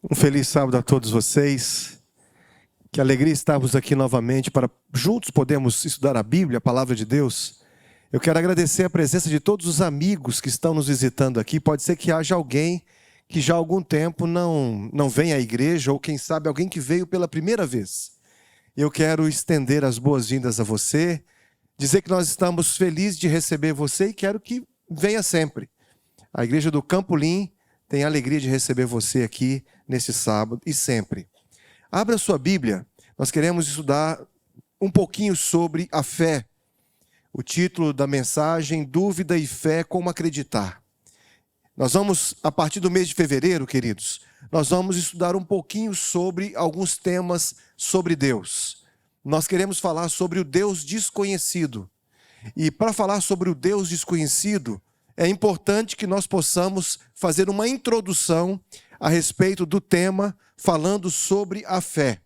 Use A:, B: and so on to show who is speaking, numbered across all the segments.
A: Um feliz sábado a todos vocês. Que alegria estarmos aqui novamente para juntos podermos estudar a Bíblia, a Palavra de Deus. Eu quero agradecer a presença de todos os amigos que estão nos visitando aqui. Pode ser que haja alguém que já há algum tempo não vem à igreja, ou quem sabe alguém que veio pela primeira vez. Eu quero estender as boas-vindas a você, dizer que nós estamos felizes de receber você e quero que venha sempre. A Igreja do Campolim tem a alegria de receber você aqui nesse sábado e sempre. Abra sua Bíblia, nós queremos estudar um pouquinho sobre a fé. O título da mensagem, Dúvida e Fé, como acreditar. Nós vamos, a partir do mês de fevereiro, queridos, nós vamos estudar um pouquinho sobre alguns temas sobre Deus. Nós queremos falar sobre o Deus desconhecido. E para falar sobre o Deus desconhecido, é importante que nós possamos fazer uma introdução a respeito do tema, falando sobre a fé.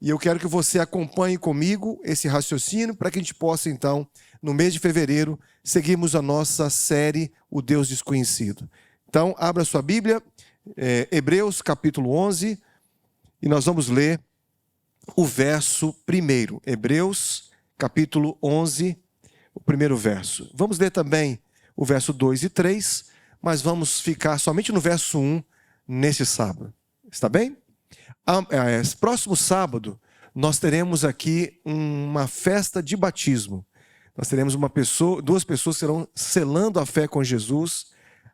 A: E eu quero que você acompanhe comigo esse raciocínio para que a gente possa, então, no mês de fevereiro, seguirmos a nossa série O Deus Desconhecido. Então, abra sua Bíblia, Hebreus capítulo 11, e nós vamos ler o verso 1. Hebreus capítulo 11, o primeiro verso. Vamos ler também o verso 2 e 3, mas vamos ficar somente no verso 1 nesse sábado. Está bem? Próximo sábado, nós teremos aqui uma festa de batismo. Nós teremos duas pessoas que serão selando a fé com Jesus,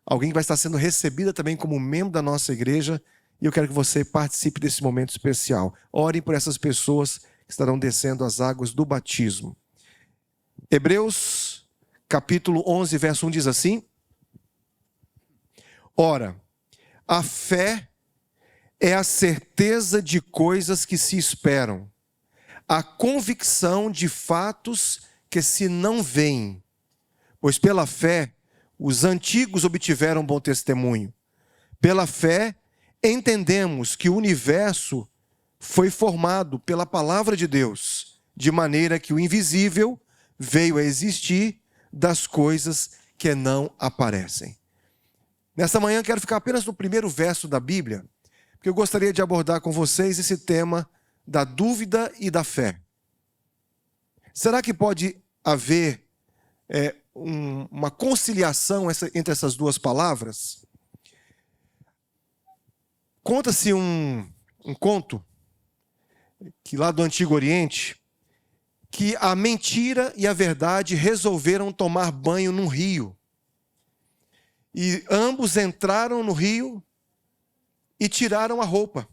A: alguém que vai estar sendo recebida também como membro da nossa igreja, e eu quero que você participe desse momento especial. Orem por essas pessoas que estarão descendo as águas do batismo. Hebreus capítulo 11, verso 1 diz assim: Ora, a fé é a certeza de coisas que se esperam, a convicção de fatos que se não veem. Pois pela fé, os antigos obtiveram bom testemunho. Pela fé, entendemos que o universo foi formado pela palavra de Deus, de maneira que o invisível veio a existir das coisas que não aparecem. Nesta manhã, quero ficar apenas no primeiro verso da Bíblia, porque eu gostaria de abordar com vocês esse tema da dúvida e da fé. Será que pode haver uma conciliação entre essas duas palavras? Conta-se um conto que lá do Antigo Oriente, que a mentira e a verdade resolveram tomar banho num rio. E ambos entraram no rio e tiraram a roupa.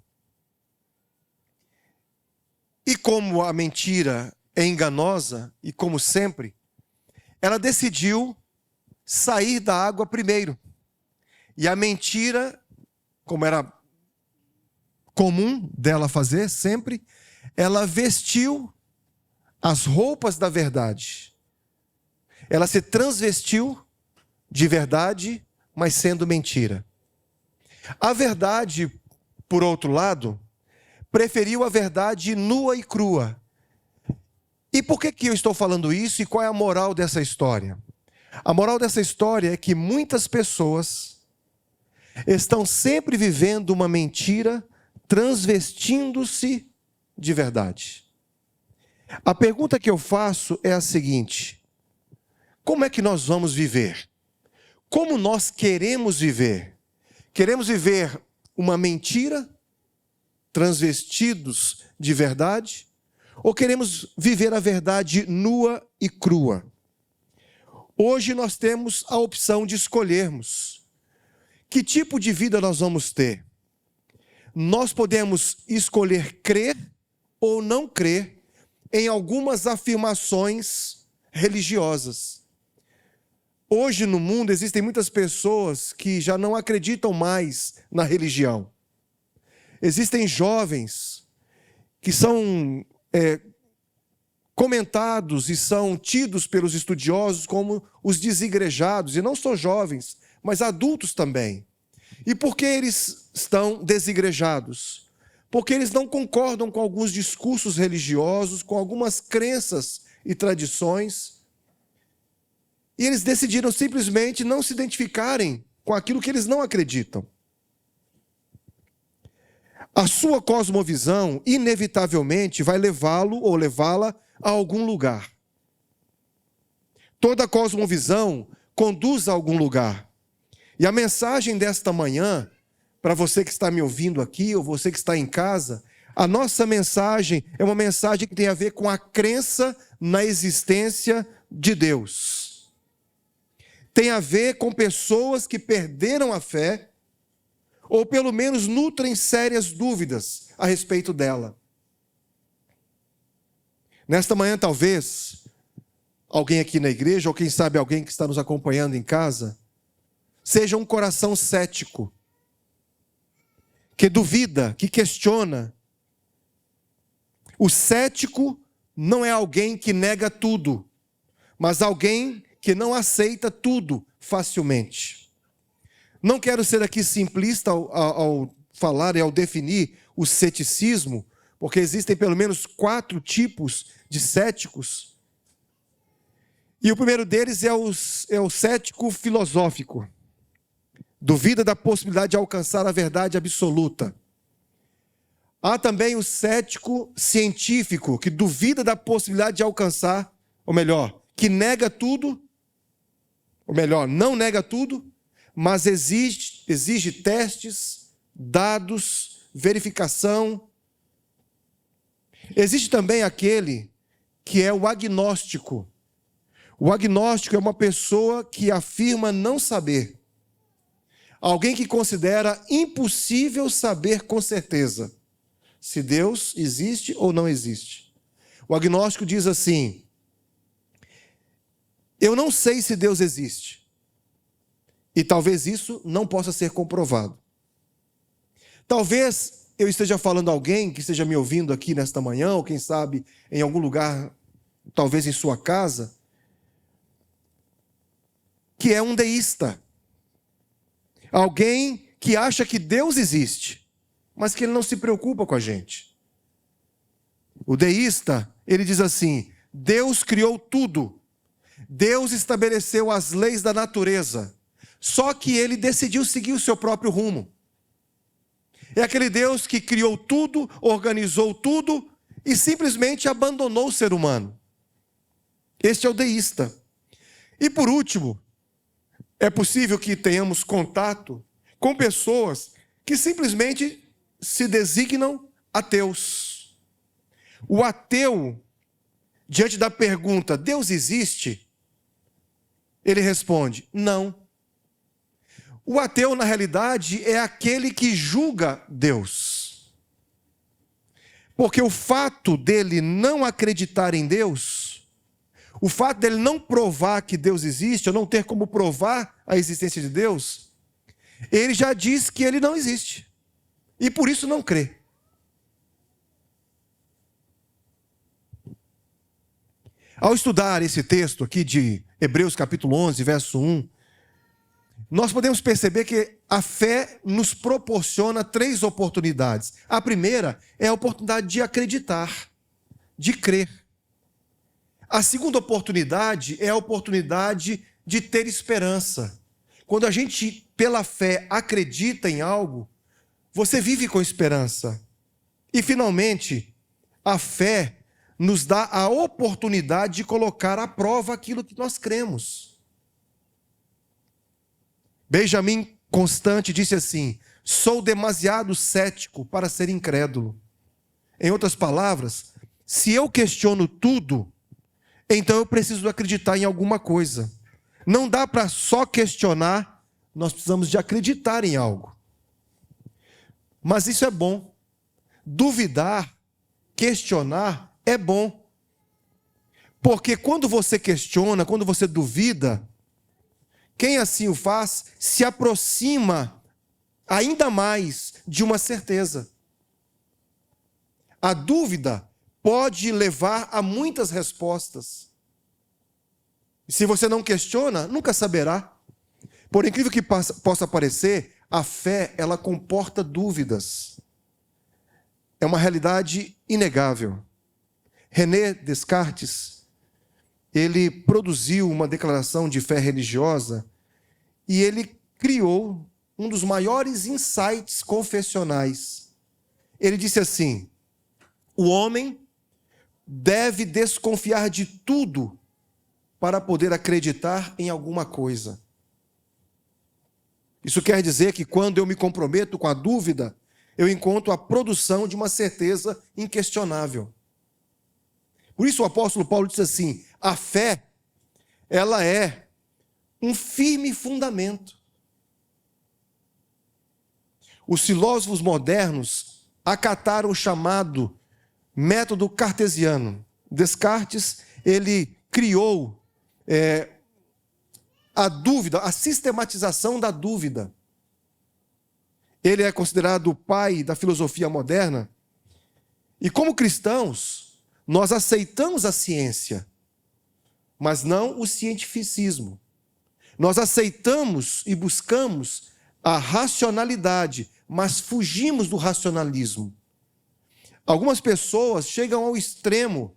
A: E como a mentira é enganosa, e como sempre, ela decidiu sair da água primeiro. E a mentira, como era comum dela fazer sempre, ela vestiu as roupas da verdade. Ela se transvestiu de verdade, mas sendo mentira. A verdade, por outro lado, preferiu a verdade nua e crua. E por que eu estou falando isso e qual é a moral dessa história? A moral dessa história é que muitas pessoas estão sempre vivendo uma mentira, transvestindo-se de verdade. A pergunta que eu faço é a seguinte: como é que nós vamos viver? Como nós queremos viver? Queremos viver uma mentira, transvestidos de verdade? Ou queremos viver a verdade nua e crua? Hoje nós temos a opção de escolhermos que tipo de vida nós vamos ter. Nós podemos escolher crer ou não crer em algumas afirmações religiosas. Hoje no mundo existem muitas pessoas que já não acreditam mais na religião. Existem jovens que são comentados e são tidos pelos estudiosos como os desigrejados, e não só jovens, mas adultos também. E por que eles estão desigrejados? Porque eles não concordam com alguns discursos religiosos, com algumas crenças e tradições. E eles decidiram simplesmente não se identificarem com aquilo que eles não acreditam. a sua cosmovisão inevitavelmente vai levá-lo ou levá-la a algum lugar. Toda cosmovisão conduz a algum lugar. E a mensagem desta manhã, para você que está me ouvindo aqui ou você que está em casa, a nossa mensagem é uma mensagem que tem a ver com a crença na existência de Deus. Tem a ver com pessoas que perderam a fé ou pelo menos nutrem sérias dúvidas a respeito dela. Nesta manhã, talvez, alguém aqui na igreja, ou quem sabe alguém que está nos acompanhando em casa, seja um coração cético, que duvida, que questiona. O cético não é alguém que nega tudo, mas alguém que não aceita tudo facilmente. Não quero ser aqui simplista ao falar e ao definir o ceticismo, porque existem pelo menos 4 tipos de céticos. E o primeiro deles é o cético filosófico. Duvida da possibilidade de alcançar a verdade absoluta. Há também o cético científico, que duvida da possibilidade de alcançar, ou melhor, que nega tudo, ou melhor, não nega tudo, mas exige testes, dados, verificação. Existe também aquele que é o agnóstico. O agnóstico é uma pessoa que afirma não saber. Alguém que considera impossível saber com certeza se Deus existe ou não existe. O agnóstico diz assim: eu não sei se Deus existe. E talvez isso não possa ser comprovado. Talvez eu esteja falando a alguém que esteja me ouvindo aqui nesta manhã, ou quem sabe em algum lugar, talvez em sua casa, que é um deísta. Alguém que acha que Deus existe, mas que ele não se preocupa com a gente. O deísta, ele diz assim: Deus criou tudo. Deus estabeleceu as leis da natureza. Só que ele decidiu seguir o seu próprio rumo. É aquele Deus que criou tudo, organizou tudo e simplesmente abandonou o ser humano. Este é o deísta. E por último, é possível que tenhamos contato com pessoas que simplesmente se designam ateus. O ateu, diante da pergunta, Deus existe? Ele responde, não. O ateu, na realidade, é aquele que julga Deus. Porque o fato dele não acreditar em Deus, o fato dele não provar que Deus existe, ou não ter como provar a existência de Deus, ele já diz que ele não existe. E por isso não crê. Ao estudar esse texto aqui de Hebreus capítulo 11, verso 1, nós podemos perceber que a fé nos proporciona 3 oportunidades. A primeira é a oportunidade de acreditar, de crer. A segunda oportunidade é a oportunidade de ter esperança. Quando a gente, pela fé, acredita em algo, você vive com esperança. E, finalmente, a fé nos dá a oportunidade de colocar à prova aquilo que nós cremos. Benjamin Constant disse assim: sou demasiado cético para ser incrédulo. Em outras palavras, se eu questiono tudo, então eu preciso acreditar em alguma coisa. Não dá para só questionar, nós precisamos de acreditar em algo. Mas isso é bom. Duvidar, questionar é bom. Porque quando você questiona, quando você duvida, quem assim o faz se aproxima ainda mais de uma certeza. A dúvida pode levar a muitas respostas. E se você não questiona, nunca saberá. Por incrível que possa parecer, a fé, ela comporta dúvidas. É uma realidade inegável. René Descartes, ele produziu uma declaração de fé religiosa e ele criou um dos maiores insights confessionais. ele disse assim: o homem deve desconfiar de tudo para poder acreditar em alguma coisa. Isso quer dizer que quando eu me comprometo com a dúvida, eu encontro a produção de uma certeza inquestionável. Por isso o apóstolo Paulo diz assim: a fé, ela é um firme fundamento. Os filósofos modernos acataram o chamado método cartesiano. Descartes, ele criou a dúvida, a sistematização da dúvida. Ele é considerado o pai da filosofia moderna. E como cristãos, nós aceitamos a ciência, mas não o cientificismo. Nós aceitamos e buscamos a racionalidade, mas fugimos do racionalismo. Algumas pessoas chegam ao extremo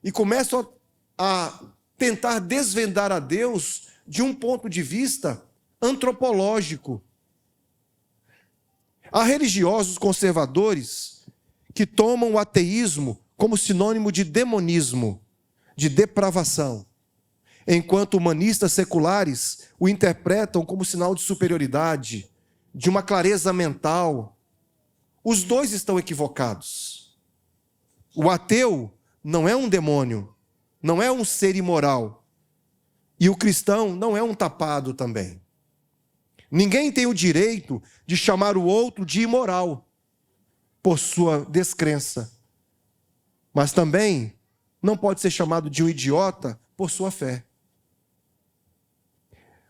A: e começam a tentar desvendar a Deus de um ponto de vista antropológico. Há religiosos conservadores que tomam o ateísmo como sinônimo de demonismo, de depravação, enquanto humanistas seculares o interpretam como sinal de superioridade, de uma clareza mental. Os dois estão equivocados. O ateu não é um demônio, não é um ser imoral. E o cristão não é um tapado também. Ninguém tem o direito de chamar o outro de imoral por sua descrença. Mas também não pode ser chamado de um idiota por sua fé.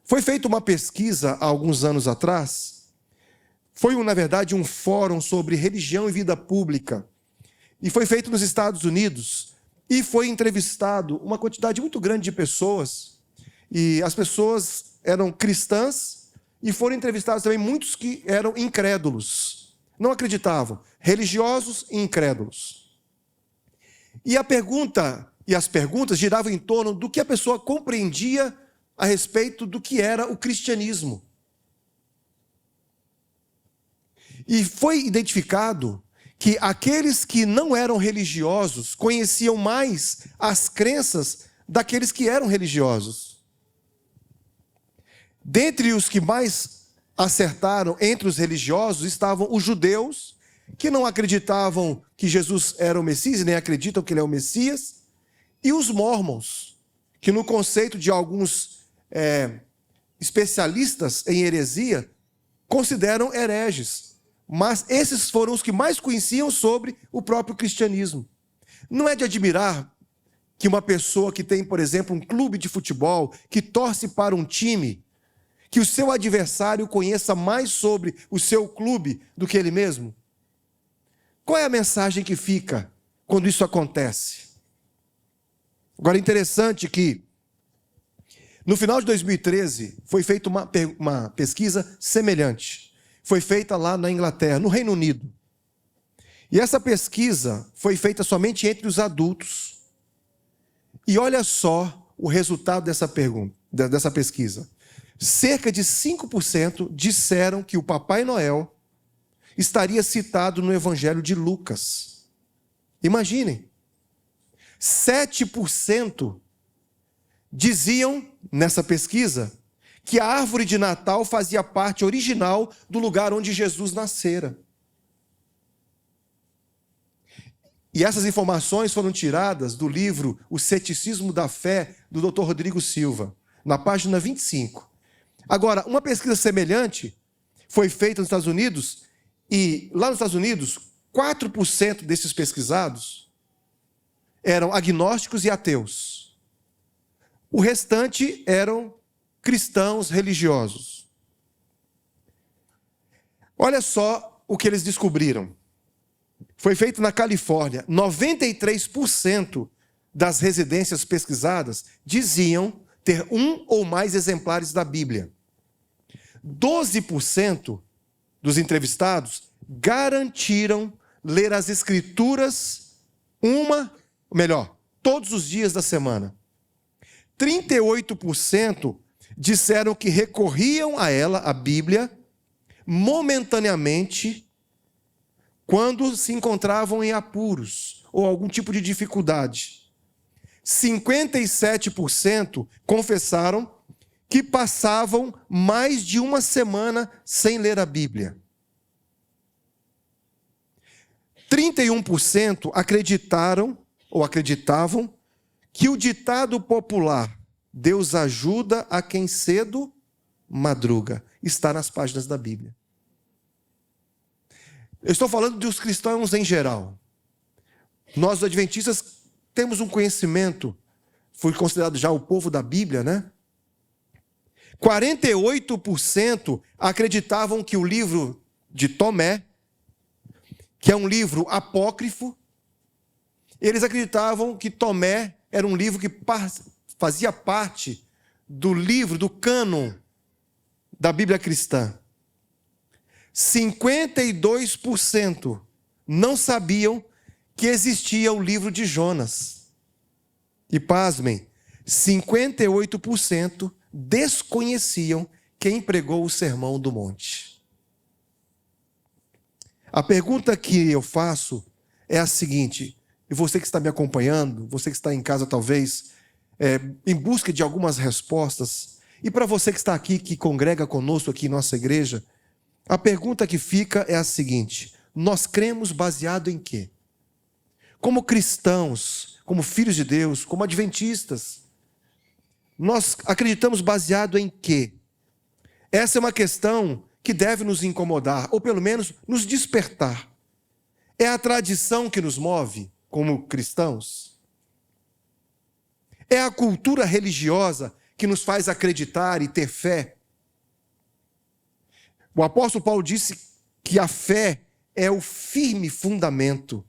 A: Foi feita uma pesquisa há alguns anos atrás. Foi, na verdade, um fórum sobre religião e vida pública. E foi feito nos Estados Unidos. E foi entrevistado uma quantidade muito grande de pessoas. E as pessoas eram cristãs e foram entrevistados também muitos que eram incrédulos. Não acreditavam. Religiosos e incrédulos. E a pergunta e as perguntas giravam em torno do que a pessoa compreendia a respeito do que era o cristianismo. E foi identificado que aqueles que não eram religiosos conheciam mais as crenças daqueles que eram religiosos. Dentre os que mais acertaram entre os religiosos estavam os judeus, que não acreditavam que Jesus era o Messias, e nem acreditam que ele é o Messias, e os mórmons, que no conceito de alguns especialistas em heresia, consideram hereges. Mas esses foram os que mais conheciam sobre o próprio cristianismo. Não é de admirar que uma pessoa que tem, por exemplo, um clube de futebol, que torce para um time, que o seu adversário conheça mais sobre o seu clube do que ele mesmo? Qual é a mensagem que fica quando isso acontece? Agora, é interessante que, no final de 2013, foi feita uma pesquisa semelhante. Foi feita lá na Inglaterra, no Reino Unido. E essa pesquisa foi feita somente entre os adultos. E olha só o resultado dessa pesquisa. Cerca de 5% disseram que o Papai Noel estaria citado no Evangelho de Lucas. Imaginem. 7% diziam, nessa pesquisa, que a árvore de Natal fazia parte original do lugar onde Jesus nascera. E essas informações foram tiradas do livro O Ceticismo da Fé, do Dr. Rodrigo Silva, na página 25. Agora, uma pesquisa semelhante foi feita nos Estados Unidos, e lá nos Estados Unidos, 4% desses pesquisados eram agnósticos e ateus. O restante eram cristãos religiosos. Olha só o que eles descobriram. Foi feito na Califórnia. 93% das residências pesquisadas diziam ter um ou mais exemplares da Bíblia. 12% dos entrevistados garantiram ler as Escrituras todos os dias da semana. 38% disseram que recorriam a ela, a Bíblia, momentaneamente, quando se encontravam em apuros ou algum tipo de dificuldade. 57% confessaram que passavam mais de uma semana sem ler a Bíblia. 31% acreditaram ou acreditavam que o ditado popular "Deus ajuda a quem cedo madruga" está nas páginas da Bíblia. Eu estou falando dos cristãos em geral. Nós, os adventistas, temos um conhecimento, foi considerado já o povo da Bíblia, né? 48% acreditavam que o livro de Tomé, que é um livro apócrifo, eles acreditavam que Tomé era um livro que fazia parte do livro, do cânon da Bíblia cristã. 52% não sabiam que existia o livro de Jonas. E pasmem, 58% desconheciam quem pregou o Sermão do Monte. A pergunta que eu faço é a seguinte, e você que está me acompanhando, você que está em casa talvez, em busca de algumas respostas, e para você que está aqui, que congrega conosco aqui em nossa igreja, a pergunta que fica é a seguinte: nós cremos baseado em quê? Como cristãos, como filhos de Deus, como adventistas, nós acreditamos baseado em quê? Essa é uma questão que deve nos incomodar, ou pelo menos nos despertar. É a tradição que nos move como cristãos? É a cultura religiosa que nos faz acreditar e ter fé? O apóstolo Paulo disse que a fé é o firme fundamento.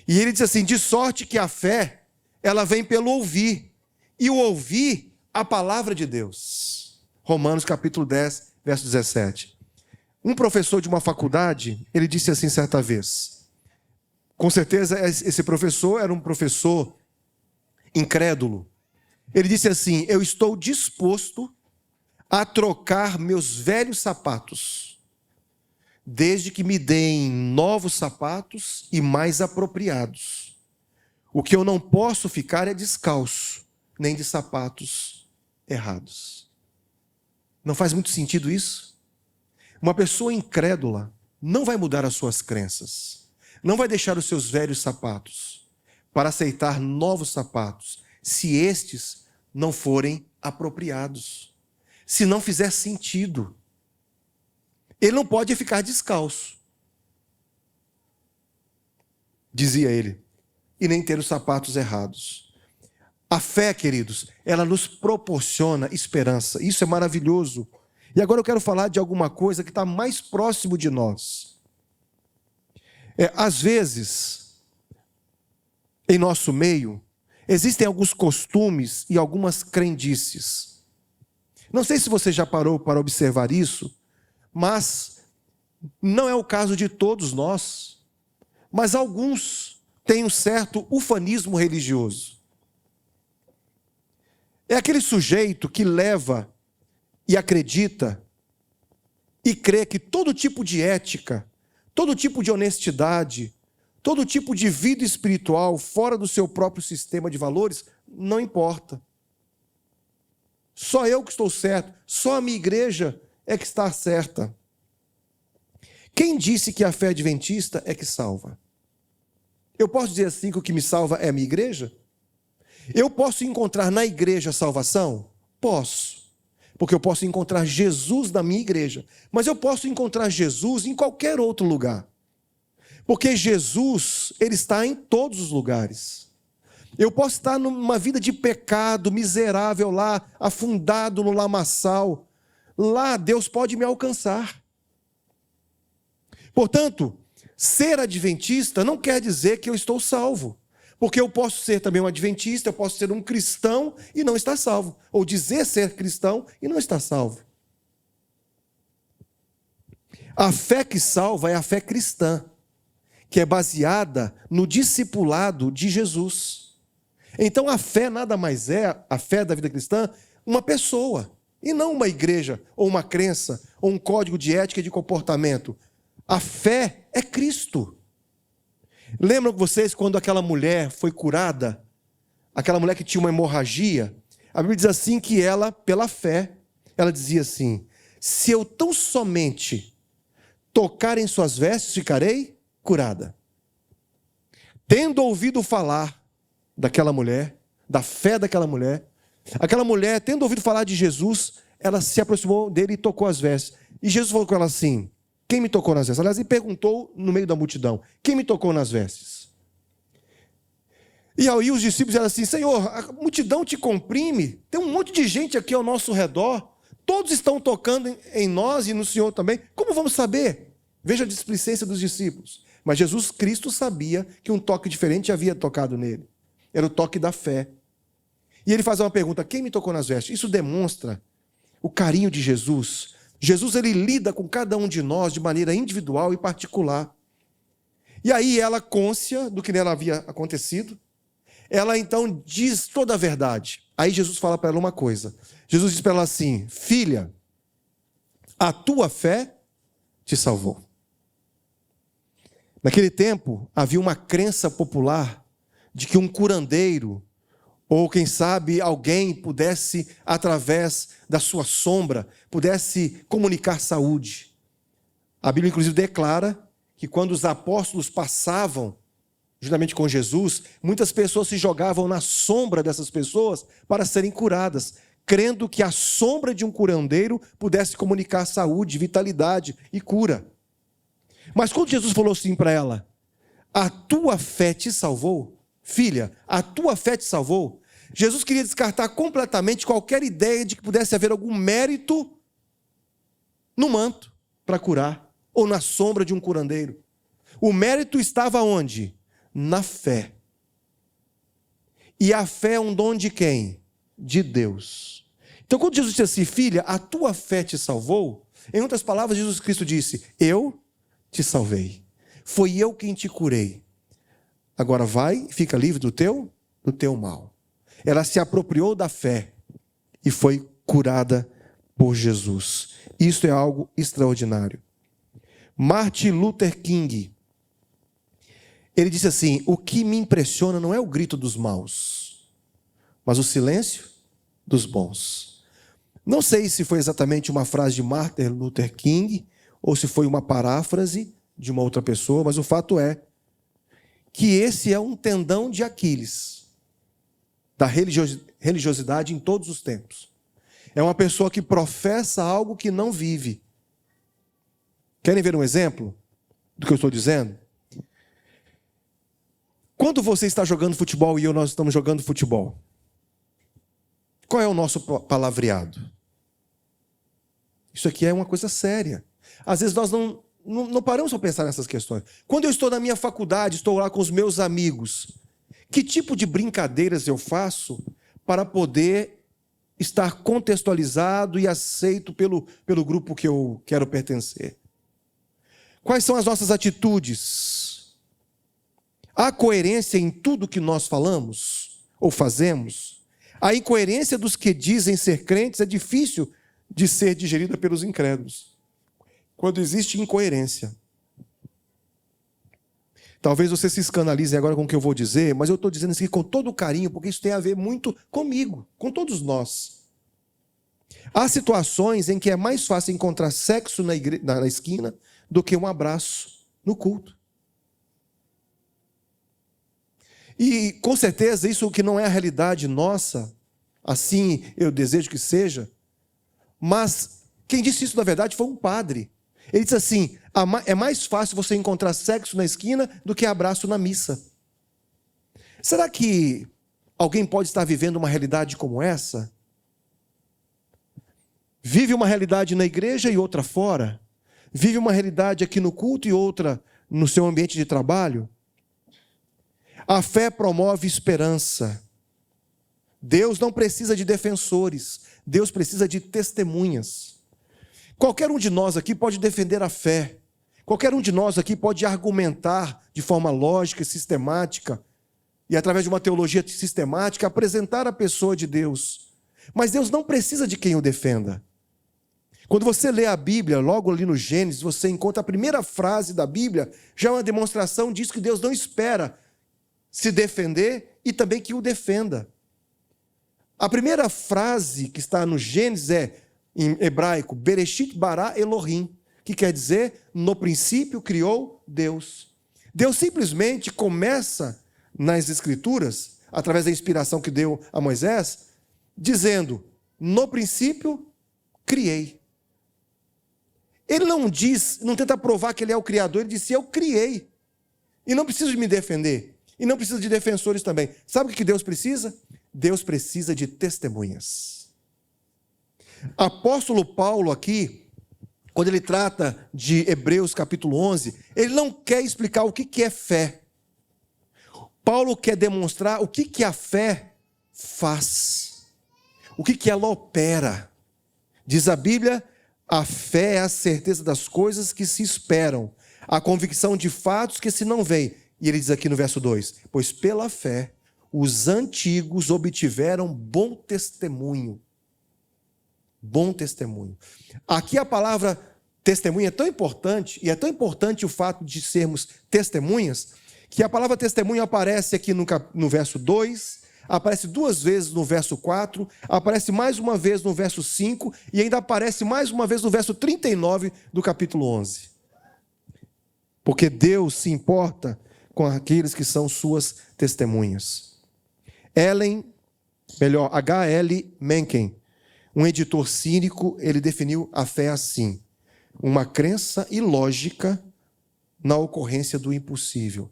A: E ele diz assim: de sorte que a fé, ela vem pelo ouvir, e o ouvir a palavra de Deus. Romanos capítulo 10, verso 17. Um professor de uma faculdade, ele disse assim certa vez, com certeza esse professor era um professor incrédulo. Ele disse assim: eu estou disposto a trocar meus velhos sapatos, desde que me deem novos sapatos e mais apropriados. O que eu não posso ficar é descalço, nem de sapatos errados. Não faz muito sentido isso? Uma pessoa incrédula não vai mudar as suas crenças, não vai deixar os seus velhos sapatos para aceitar novos sapatos, se estes não forem apropriados, se não fizer sentido. Ele não pode ficar descalço, dizia ele, e nem ter os sapatos errados. A fé, queridos, ela nos proporciona esperança. Isso é maravilhoso. E agora eu quero falar de alguma coisa que está mais próximo de nós. Às vezes, em nosso meio, existem alguns costumes e algumas crendices. Não sei se você já parou para observar isso, mas não é o caso de todos nós. Mas alguns têm um certo ufanismo religioso. É aquele sujeito que leva e acredita e crê que todo tipo de ética, todo tipo de honestidade, todo tipo de vida espiritual fora do seu próprio sistema de valores não importa. Só eu que estou certo, só a minha igreja é que está certa. Quem disse que a fé adventista é que salva? Eu posso dizer assim que o que me salva é a minha igreja? Eu posso encontrar na igreja salvação? Posso. Porque eu posso encontrar Jesus na minha igreja. Mas eu posso encontrar Jesus em qualquer outro lugar. Porque Jesus, ele está em todos os lugares. Eu posso estar numa vida de pecado, miserável lá, afundado no lamaçal. Lá Deus pode me alcançar. Portanto, ser adventista não quer dizer que eu estou salvo. Porque eu posso ser também um adventista, eu posso ser um cristão e não estar salvo. Ou dizer ser cristão e não estar salvo. A fé que salva é a fé cristã, que é baseada no discipulado de Jesus. Então a fé nada mais é, a fé da vida cristã, uma pessoa, e não uma igreja, ou uma crença, ou um código de ética e de comportamento. A fé é Cristo. Lembram vocês quando aquela mulher foi curada? Aquela mulher que tinha uma hemorragia? A Bíblia diz assim que ela, pela fé, ela dizia assim: se eu tão somente tocar em suas vestes, ficarei curada. Tendo ouvido falar daquela mulher, da fé daquela mulher, aquela mulher, tendo ouvido falar de Jesus, ela se aproximou dele e tocou as vestes. E Jesus falou com ela assim: quem me tocou nas vestes? Aliás, ele perguntou no meio da multidão: quem me tocou nas vestes? E aí os discípulos disseram assim: Senhor, a multidão te comprime, tem um monte de gente aqui ao nosso redor, todos estão tocando em nós e no Senhor também, como vamos saber? Veja a displicência dos discípulos. Mas Jesus Cristo sabia que um toque diferente havia tocado nele. Era o toque da fé. E ele faz uma pergunta: quem me tocou nas vestes? Isso demonstra o carinho de Jesus. Jesus, ele lida com cada um de nós de maneira individual e particular. E aí ela, cônscia do que nela havia acontecido, ela então diz toda a verdade. Aí Jesus fala para ela uma coisa. Jesus diz para ela assim: filha, a tua fé te salvou. Naquele tempo, havia uma crença popular de que um curandeiro, ou quem sabe alguém pudesse, através da sua sombra, pudesse comunicar saúde. A Bíblia inclusive declara que quando os apóstolos passavam, juntamente com Jesus, muitas pessoas se jogavam na sombra dessas pessoas para serem curadas, crendo que a sombra de um curandeiro pudesse comunicar saúde, vitalidade e cura. Mas quando Jesus falou assim para ela: a tua fé te salvou, filha, a tua fé te salvou, Jesus queria descartar completamente qualquer ideia de que pudesse haver algum mérito no manto para curar, ou na sombra de um curandeiro. O mérito estava onde? Na fé. E a fé é um dom de quem? De Deus. Então quando Jesus disse assim: filha, a tua fé te salvou, em outras palavras, Jesus Cristo disse: eu te salvei. Foi eu quem te curei. Agora vai e fica livre do teu mal. Ela se apropriou da fé e foi curada por Jesus. Isso é algo extraordinário. Martin Luther King, ele disse assim: o que me impressiona não é o grito dos maus, mas o silêncio dos bons. Não sei se foi exatamente uma frase de Martin Luther King ou se foi uma paráfrase de uma outra pessoa, mas o fato é que esse é um tendão de Aquiles da religiosidade em todos os tempos. É uma pessoa que professa algo que não vive. Querem ver um exemplo do que eu estou dizendo? Quando você está jogando futebol e nós estamos jogando futebol, qual é o nosso palavreado? Isso aqui é uma coisa séria. Às vezes nós não paramos para pensar nessas questões. Quando eu estou na minha faculdade, estou lá com os meus amigos, que tipo de brincadeiras eu faço para poder estar contextualizado e aceito pelo grupo que eu quero pertencer? Quais são as nossas atitudes? Há coerência em tudo que nós falamos ou fazemos? A incoerência dos que dizem ser crentes é difícil de ser digerida pelos incrédulos. Quando existe incoerência. Talvez você se escandalize agora com o que eu vou dizer, mas eu estou dizendo isso aqui com todo carinho, porque isso tem a ver muito comigo, com todos nós. Há situações em que é mais fácil encontrar sexo na esquina do que um abraço no culto. E, com certeza, isso que não é a realidade nossa, assim eu desejo que seja, mas quem disse isso, na verdade, foi um padre. Ele disse assim: é mais fácil você encontrar sexo na esquina do que abraço na missa. Será que alguém pode estar vivendo uma realidade como essa? Vive uma realidade na igreja e outra fora? Vive uma realidade aqui no culto e outra no seu ambiente de trabalho? A fé promove esperança. Deus não precisa de defensores, Deus precisa de testemunhas. Qualquer um de nós aqui pode defender a fé. Qualquer um de nós aqui pode argumentar de forma lógica e sistemática, e através de uma teologia sistemática, apresentar a pessoa de Deus. Mas Deus não precisa de quem o defenda. Quando você lê a Bíblia, logo ali no Gênesis, você encontra a primeira frase da Bíblia, já é uma demonstração disso que Deus não espera se defender e também que o defenda. A primeira frase que está no Gênesis é, em hebraico, Bereshit bara Elohim, que quer dizer, no princípio criou Deus. Deus simplesmente começa nas Escrituras, através da inspiração que deu a Moisés, dizendo, no princípio criei. Ele não diz, não tenta provar que ele é o Criador, ele disse, eu criei. E não preciso de me defender. E não preciso de defensores também. Sabe o que Deus precisa? Deus precisa de testemunhas. Apóstolo Paulo aqui, quando ele trata de Hebreus capítulo 11, ele não quer explicar o que é fé. Paulo quer demonstrar o que a fé faz. O que ela opera. Diz a Bíblia, a fé é a certeza das coisas que se esperam, a convicção de fatos que se não veem. E ele diz aqui no verso 2, pois pela fé os antigos obtiveram bom testemunho. Bom testemunho. Aqui a palavra testemunha é tão importante, e é tão importante o fato de sermos testemunhas, que a palavra testemunho aparece aqui no verso 2, aparece 2 vezes no verso 4, aparece mais uma vez no verso 5 e ainda aparece mais uma vez no verso 39 do capítulo 11. Porque Deus se importa com aqueles que são suas testemunhas. H.L. Mencken, um editor cínico, ele definiu a fé assim: uma crença ilógica na ocorrência do impossível.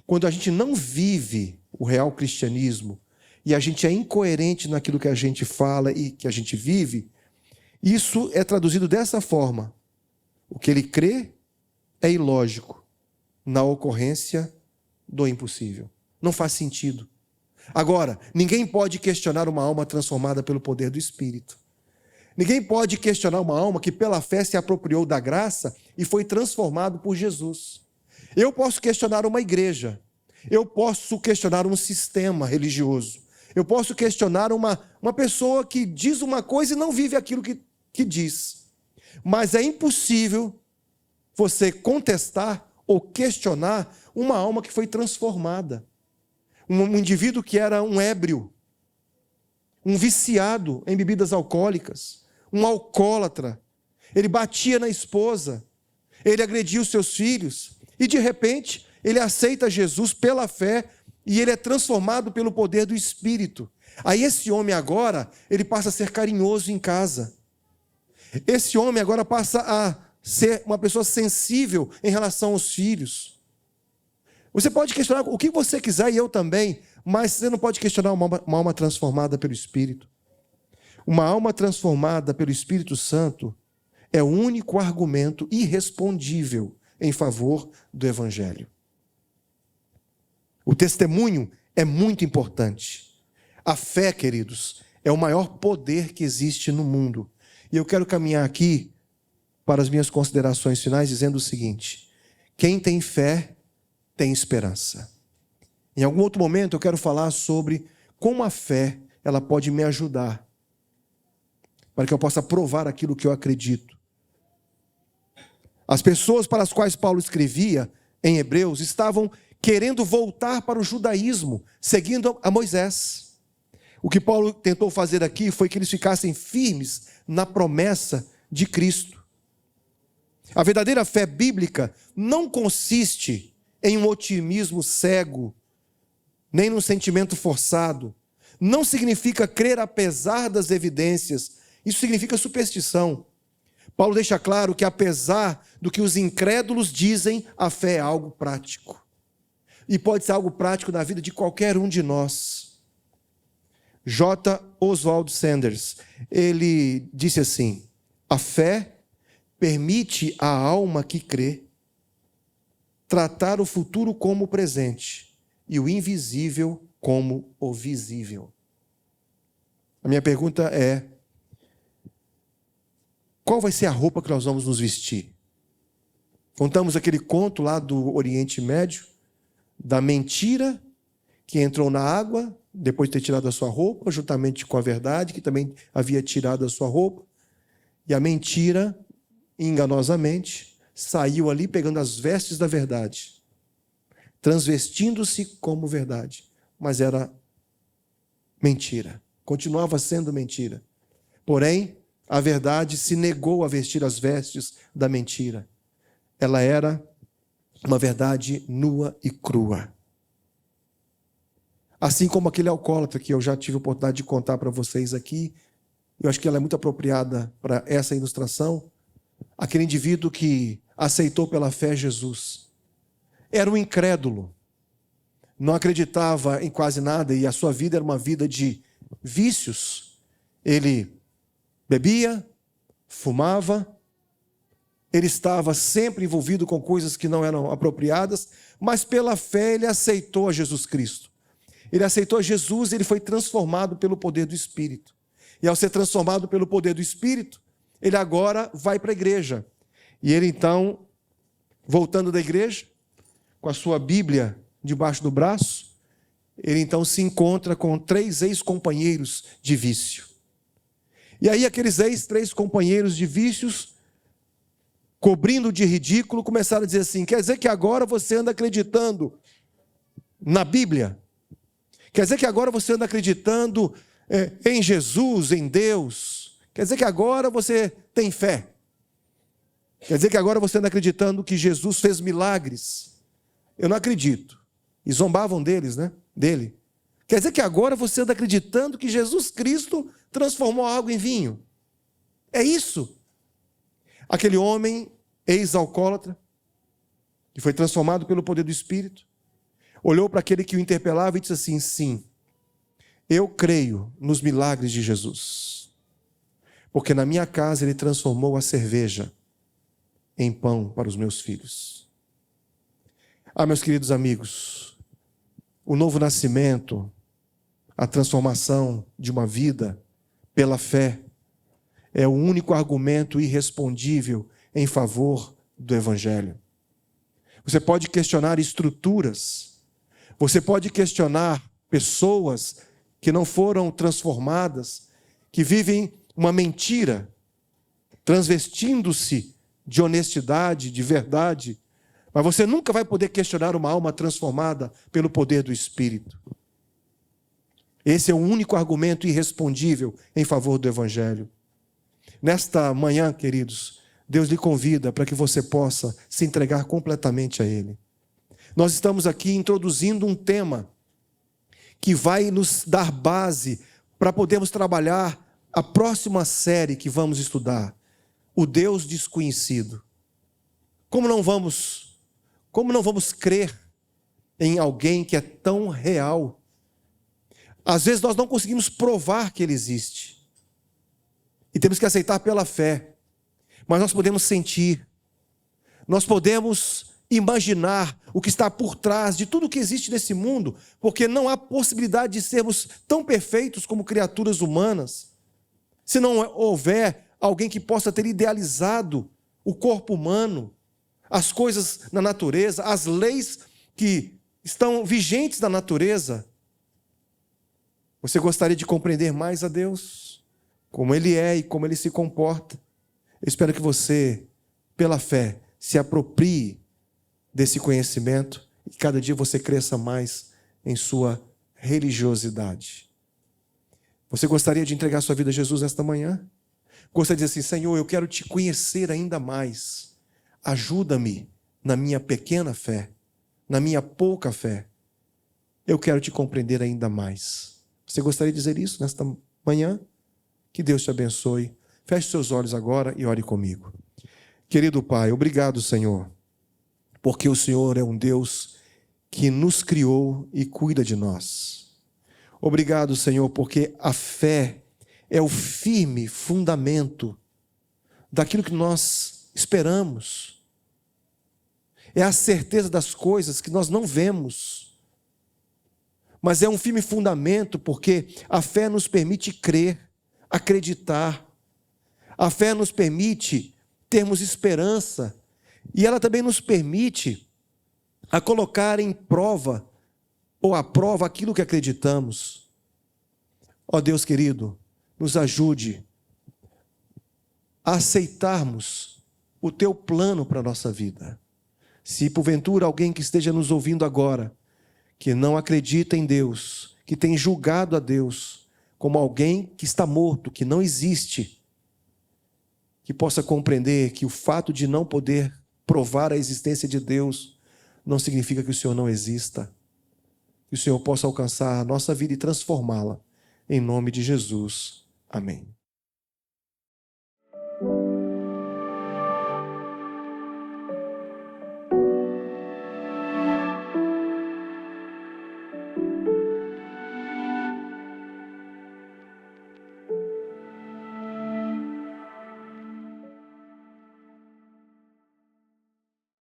A: Quando a gente não vive o real cristianismo e a gente é incoerente naquilo que a gente fala e que a gente vive, isso é traduzido dessa forma: o que ele crê é ilógico na ocorrência do impossível. Não faz sentido. Agora, ninguém pode questionar uma alma transformada pelo poder do Espírito. Ninguém pode questionar uma alma que pela fé se apropriou da graça e foi transformado por Jesus. Eu posso questionar uma igreja. Eu posso questionar um sistema religioso. Eu posso questionar uma pessoa que diz uma coisa e não vive aquilo que diz. Mas é impossível você contestar ou questionar uma alma que foi transformada. Um indivíduo que era um ébrio, um viciado em bebidas alcoólicas, um alcoólatra. Ele batia na esposa, ele agredia os seus filhos e de repente ele aceita Jesus pela fé e ele é transformado pelo poder do Espírito. Aí esse homem agora, ele passa a ser carinhoso em casa. Esse homem agora passa a ser uma pessoa sensível em relação aos filhos. Você pode questionar o que você quiser e eu também, mas você não pode questionar uma alma transformada pelo Espírito. Uma alma transformada pelo Espírito Santo é o único argumento irrespondível em favor do Evangelho. O testemunho é muito importante. A fé, queridos, é o maior poder que existe no mundo. E eu quero caminhar aqui para as minhas considerações finais dizendo o seguinte: quem tem fé tem esperança. Em algum outro momento eu quero falar sobre como a fé ela pode me ajudar para que eu possa provar aquilo que eu acredito. As pessoas para as quais Paulo escrevia em Hebreus estavam querendo voltar para o judaísmo, seguindo a Moisés. O que Paulo tentou fazer aqui foi que eles ficassem firmes na promessa de Cristo. A verdadeira fé bíblica não consiste em um otimismo cego, nem num sentimento forçado. Não significa crer apesar das evidências. Isso significa superstição. Paulo deixa claro que apesar do que os incrédulos dizem, a fé é algo prático. E pode ser algo prático na vida de qualquer um de nós. J. Oswald Sanders, ele disse assim: a fé permite à alma que crê tratar o futuro como o presente e o invisível como o visível. A minha pergunta é: qual vai ser a roupa que nós vamos nos vestir? Contamos aquele conto lá do Oriente Médio, da mentira que entrou na água, depois de ter tirado a sua roupa, juntamente com a verdade, que também havia tirado a sua roupa. E a mentira, enganosamente, saiu ali pegando as vestes da verdade, transvestindo-se como verdade, mas era mentira, continuava sendo mentira. Porém, a verdade se negou a vestir as vestes da mentira. Ela era uma verdade nua e crua. Assim como aquele alcoólatra que eu já tive a oportunidade de contar para vocês aqui, eu acho que ela é muito apropriada para essa ilustração. Aquele indivíduo que aceitou pela fé Jesus. Era um incrédulo. Não acreditava em quase nada e a sua vida era uma vida de vícios. Ele bebia, fumava, ele estava sempre envolvido com coisas que não eram apropriadas, mas pela fé ele aceitou a Jesus Cristo. Ele aceitou Jesus e ele foi transformado pelo poder do Espírito. E ao ser transformado pelo poder do Espírito, ele agora vai para a igreja. E ele então, voltando da igreja, com a sua Bíblia debaixo do braço, ele então se encontra com 3 ex-companheiros de vício. E aí aqueles 3 companheiros de vícios, cobrindo de ridículo, começaram a dizer assim: quer dizer que agora você anda acreditando na Bíblia? Quer dizer que agora você anda acreditando em Jesus, em Deus? Quer dizer que agora você tem fé? Quer dizer que agora você anda acreditando que Jesus fez milagres? Eu não acredito. E zombavam dele. Quer dizer que agora você anda acreditando que Jesus Cristo transformou água em vinho? É isso. Aquele homem, ex-alcoólatra, que foi transformado pelo poder do Espírito, olhou para aquele que o interpelava e disse assim: sim, eu creio nos milagres de Jesus, porque na minha casa ele transformou a cerveja em pão para os meus filhos. Meus queridos amigos, o novo nascimento, a transformação de uma vida pela fé, é o único argumento irrespondível em favor do Evangelho. Você pode questionar estruturas, você pode questionar pessoas que não foram transformadas, que vivem uma mentira, transvestindo-se de honestidade, de verdade, mas você nunca vai poder questionar uma alma transformada pelo poder do Espírito. Esse é o único argumento irrespondível em favor do Evangelho. Nesta manhã, queridos, Deus lhe convida para que você possa se entregar completamente a Ele. Nós estamos aqui introduzindo um tema que vai nos dar base para podermos trabalhar a próxima série que vamos estudar, o Deus desconhecido. Como não vamos crer em alguém que é tão real? Às vezes nós não conseguimos provar que Ele existe. E temos que aceitar pela fé. Mas nós podemos sentir, nós podemos imaginar o que está por trás de tudo que existe nesse mundo, porque não há possibilidade de sermos tão perfeitos como criaturas humanas, se não houver alguém que possa ter idealizado o corpo humano, as coisas na natureza, as leis que estão vigentes na natureza. Você gostaria de compreender mais a Deus? Como Ele é e como Ele se comporta? Eu espero que você, pela fé, se aproprie desse conhecimento e que cada dia você cresça mais em sua religiosidade. Você gostaria de entregar sua vida a Jesus esta manhã? Gostaria de dizer assim: Senhor, eu quero te conhecer ainda mais. Ajuda-me na minha pequena fé, na minha pouca fé. Eu quero te compreender ainda mais. Você gostaria de dizer isso nesta manhã? Que Deus te abençoe. Feche seus olhos agora e ore comigo. Querido Pai, obrigado, Senhor, porque o Senhor é um Deus que nos criou e cuida de nós. Obrigado, Senhor, porque a fé é o firme fundamento daquilo que nós esperamos. É a certeza das coisas que nós não vemos. Mas é um firme fundamento porque a fé nos permite crer, acreditar. A fé nos permite termos esperança e ela também nos permite a colocar em prova ou à prova aquilo que acreditamos. Ó Deus querido, nos ajude a aceitarmos o teu plano para a nossa vida. Se porventura alguém que esteja nos ouvindo agora, que não acredita em Deus, que tem julgado a Deus como alguém que está morto, que não existe, que possa compreender que o fato de não poder provar a existência de Deus não significa que o Senhor não exista. Que o Senhor possa alcançar a nossa vida e transformá-la. Em nome de Jesus. Amém.